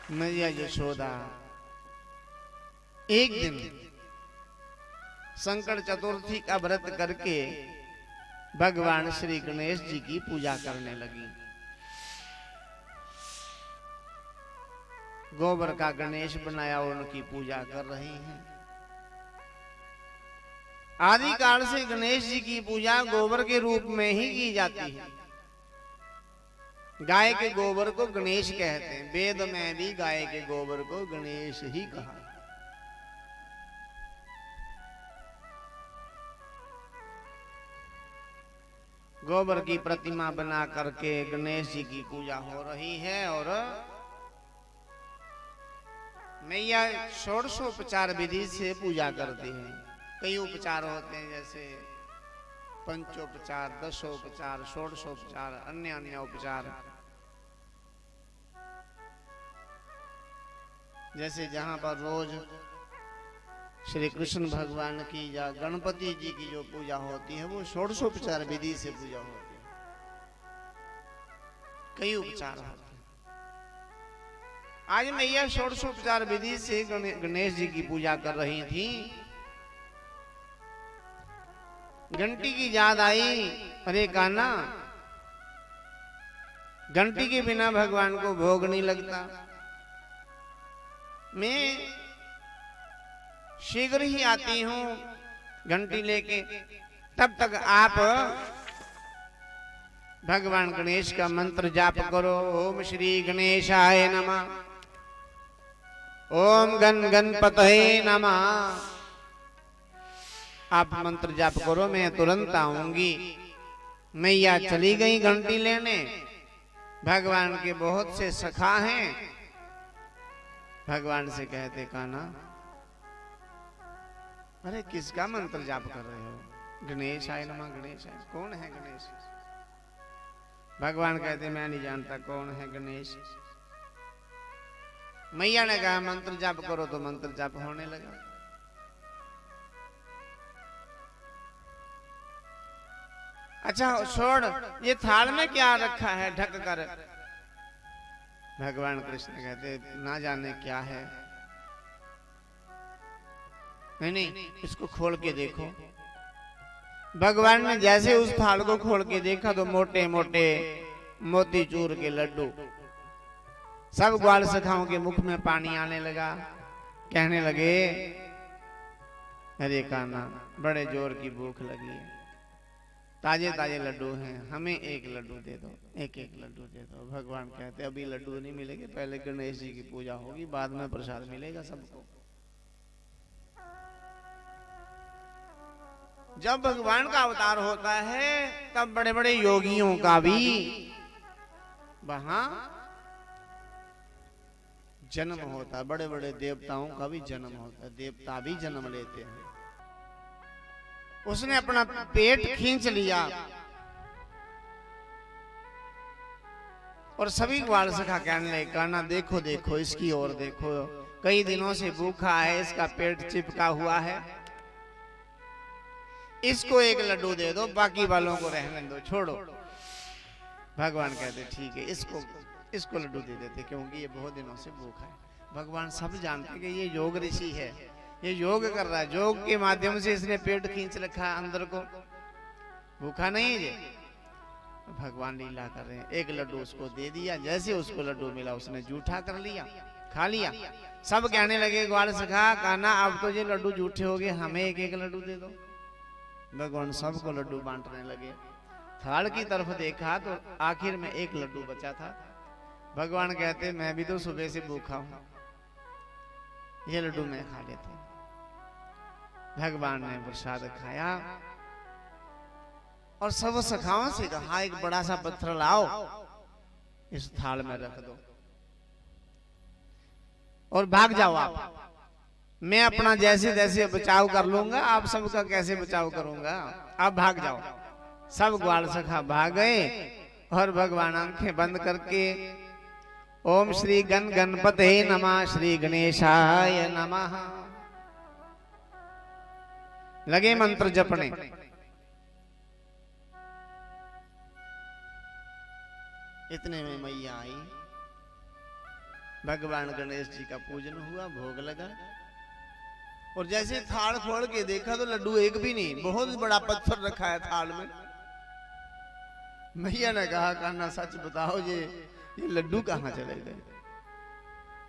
मैया यशोदा एक दिन संकट चतुर्थी का व्रत करके भगवान श्री गणेश जी की पूजा करने लगी। गोबर का गणेश बनाया, उनकी पूजा कर रही हैं। आदिकाल से गणेश जी की पूजा गोबर के रूप में ही की जाती है। गाय के गोबर को गणेश कहते हैं। वेद में भी गाय के गोबर को गणेश ही कहा। गोबर की प्रतिमा बना करके गणेश जी की पूजा हो रही है और मैया षोडशोपचार विधि से पूजा करती है। कई उपचार होते हैं, जैसे पंचोपचार, दशोपचार, षोडशोपचार, अन्य अन्य उपचार। जैसे जहां पर रोज श्री कृष्ण भगवान की या गणपति जी की जो पूजा होती है वो षोडशोपचार विधि से पूजा होती है। कई उपचार होते हैं। आज मैया षोडशोपचार विधि से गणेश जी की पूजा कर रही थी। घंटी की याद आई। अरे कान्हा, घंटी के बिना भगवान को भोग नहीं लगता। मैं शीघ्र ही आती हूं घंटी लेके, तब तक आप भगवान गणेश का मंत्र जाप करो। ओम श्री गणेशाय नमः, ओम गण गणपतये नमः। आप मंत्र जाप करो, मैं तुरंत आऊंगी। मैया चली गई घंटी लेने। भगवान के बहुत से सखा हैं। भगवान से कहते, कान्हा, अरे किसका मंत्र जाप कर रहे हो? गणेश आय नमः, गणेश आय। कौन है गणेश? भगवान कहते, मैं नहीं जानता कौन है गणेश। मैया ने कहा मंत्र जाप करो, तो मंत्र जाप होने लगा। अच्छा छोड़, ये थाल में क्या रखा है ढक कर? भगवान कृष्ण कहते, ना जाने क्या है। नहीं नहीं, इसको खोल के देखो। भगवान ने जैसे उस थाल को खोल के देखा तो मोटे मोटे मोतीचूर के लड्डू। सब ग्वाल सखाओं के मुख में पानी आने लगा। कहने लगे, अरे कान्हा, बड़े जोर की भूख लगी है, ताजे ताजे लड्डू हैं, हमें एक लड्डू दे दो, एक एक लड्डू दे दो। भगवान कहते, अभी लड्डू नहीं मिलेंगे, पहले गणेश जी की पूजा होगी, बाद में प्रसाद मिलेगा सबको। जब भगवान का अवतार होता है तब बड़े बड़े योगियों का भी वहां जन्म होता है। बड़े बड़े देवताओं का भी जन्म होता है। देवता भी जन्म लेते हैं। उसने अपना पेट खींच लिया और सभी ग्वाल सखा कहने लगे, कान्हा देखो देखो, इसकी ओर देखो, कई दिनों से भूखा है, इसका पेट चिपका हुआ है, इसको एक लड्डू दे दो, बाकी वालों को रहने दो, छोड़ो। भगवान कहते, ठीक है, इसको लड्डू दे देते, क्योंकि ये बहुत दिनों से भूखा है। भगवान सब जानते कि ये योग ऋषि है, ये योग कर रहा है, योग के माध्यम से इसने पेट खींच रखा है अंदर को, भूखा नहीं है ये। भगवान लीला कर रहे हैं। एक लड्डू उसको दे दिया। जैसे उसको लड्डू मिला उसने जूठा कर लिया, खा लिया। सब कहने लगे ग्वाल सखा, कान्हा, अब तो ये लड्डू जूठे हो गए, हमें एक एक लड्डू दे दो। भगवान सबको लड्डू बांटने लगे। थाल की तरफ देखा तो आखिर में एक लड्डू बचा था। भगवान कहते, मैं भी तो सुबह से भूखा हूं, ये लड्डू मैं खा लेते। भगवान ने प्रसाद खाया और सब सखाओं से कहा, एक बड़ा सा पत्थर लाओ, इस थाल में रख दो और भाग जाओ आप। मैं अपना जैसे जैसे बचाव कर लूंगा, आप सबका कैसे बचाव करूंगा, आप भाग जाओ। सब ग्वाल सखा भाग गए और भगवान आंखें बंद करके ओम श्री गण गणपतये नमः, श्री गणेशाय नमः लगे मंत्र जपने। इतने में मैया आई। भगवान गणेश जी का पूजन हुआ, भोग लगा, और जैसे थाल खोल के देखा तो लड्डू एक भी नहीं, बहुत बड़ा पत्थर रखा है थाल में। मैया ने कहा कान्हा सच बताओ ये लड्डू कहाँ चले गए?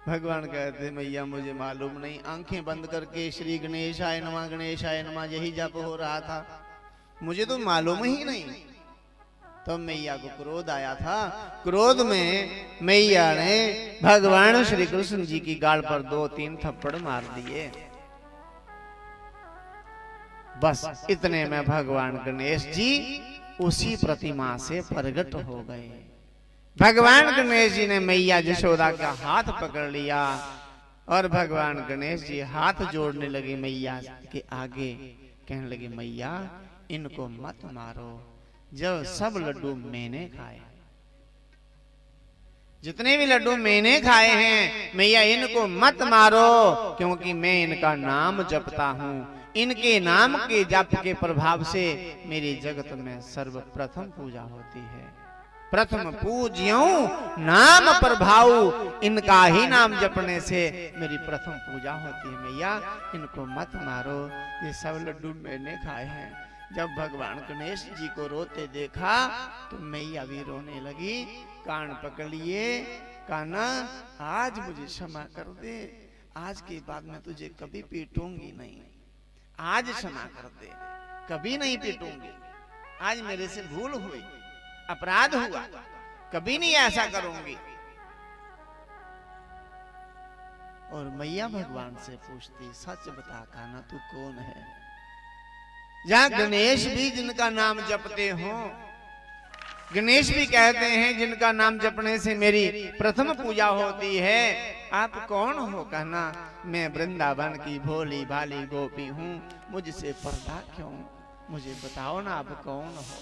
भगवान कहते मैया मुझे मालूम नहीं, आंखें बंद करके श्री गणेशाय नमः गणेशाय नमः यही जप हो रहा था, मुझे तो मालूम ही नहीं। तो मैया को क्रोध आया था, क्रोध में मैया ने भगवान श्री कृष्ण जी की गाल पर 2-3 थप्पड़ मार दिए। बस इतने में भगवान गणेश जी उसी प्रतिमा से प्रकट हो गए। भगवान गणेश जी ने मैया यशोदा का हाथ पकड़ लिया और भगवान गणेश जी हाथ जोड़ने लगे मैया के आगे, कहने लगे मैया इनको मत मारो, जब सब लड्डू मैंने खाए, जितने भी लड्डू मैंने खाए हैं मैया इनको मत मारो, क्योंकि मैं इनका नाम जपता हूं, इनके नाम के जप के प्रभाव से मेरी जगत में सर्वप्रथम पूजा होती है। प्रथम पूज्यों नाम प्रभाव, इनका ही नाम जपने से मेरी प्रथम पूजा होती है। मैया इनको मत मारो, ये सब लड्डू मैंने खाए हैं। जब भगवान गणेश जी को रोते देखा तो मैया भी रोने लगी, कान पकड़ लिए, कान्हा आज मुझे क्षमा कर दे, आज के बाद मैं तुझे कभी पीटूंगी नहीं, आज क्षमा कर दे, कभी नहीं पीटूंगी, आज मेरे से भूल हुई, अपराध हुआ, कभी नहीं ऐसा करूंगी। और मैया भगवान से पूछती सच बता कान्हा तू कौन है? जहां गणेश भी जिनका नाम जपते हो, गणेश भी कहते हैं जिनका नाम जपने से मेरी प्रथम पूजा होती है, आप कौन हो? कहना मैं वृंदावन की भोली भाली गोपी हूँ, मुझसे पर्दा क्यों? मुझे बताओ ना आप कौन हो?